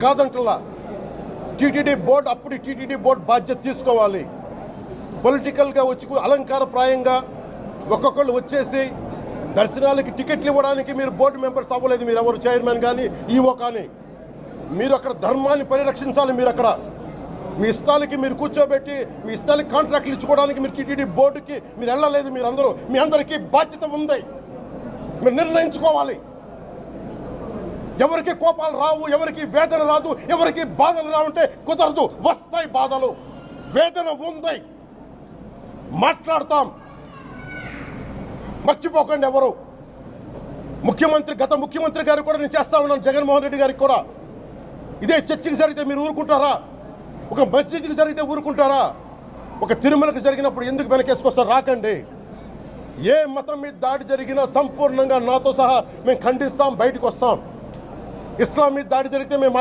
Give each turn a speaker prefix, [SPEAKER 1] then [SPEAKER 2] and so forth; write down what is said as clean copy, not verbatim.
[SPEAKER 1] కాదంటలా TTD board అప్పుడు TTD board బాధ్యత తీసుకోవాలి. పొలిటికల్గా వచ్చి అలంకారప్రాయంగా ఒక్కొక్కళ్ళు వచ్చేసి దర్శనాలకి టికెట్లు ఇవ్వడానికి మీరు బోర్డు మెంబర్స్ అవ్వలేదు. మీరు ఎవరు చైర్మన్ కానీ ఈవో కానీ మీరు అక్కడ ధర్మాన్ని పరిరక్షించాలి. మీరు అక్కడ మీ ఇష్టాలకి మీరు కూర్చోబెట్టి మీ ఇష్టాలకి కాంట్రాక్ట్లు ఇచ్చుకోవడానికి మీరు టీటీడీ బోర్డుకి మీరు వెళ్ళలేదు. మీరు అందరూ మీ అందరికీ బాధ్యత ఉంది. మీరు నిర్ణయించుకోవాలి. ఎవరికి కోపాలు రావు, ఎవరికి వేదన రాదు, ఎవరికి బాధలు రావుంటే కుదరదు. వస్తాయి బాధలు, వేదన ఉంది, మాట్లాడతాం. మర్చిపోకండి ఎవరు ముఖ్యమంత్రి, గత ముఖ్యమంత్రి గారు కూడా నేను చేస్తా ఉన్నాను, జగన్మోహన్ రెడ్డి గారికి కూడా. ఇదే చర్చికి జరిగితే మీరు ఊరుకుంటారా? ఒక మసీదుకి జరిగితే ఊరుకుంటారా? ఒక తిరుమలకు జరిగినప్పుడు ఎందుకు వెనకేసుకొస్తారు? రాకండి. ఏ మతం మీద దాడి జరిగినా సంపూర్ణంగా నాతో సహా మేము ఖండిస్తాం, బయటకు వస్తాం. ఇస్లాం మీద దాడి జరిగితే మేము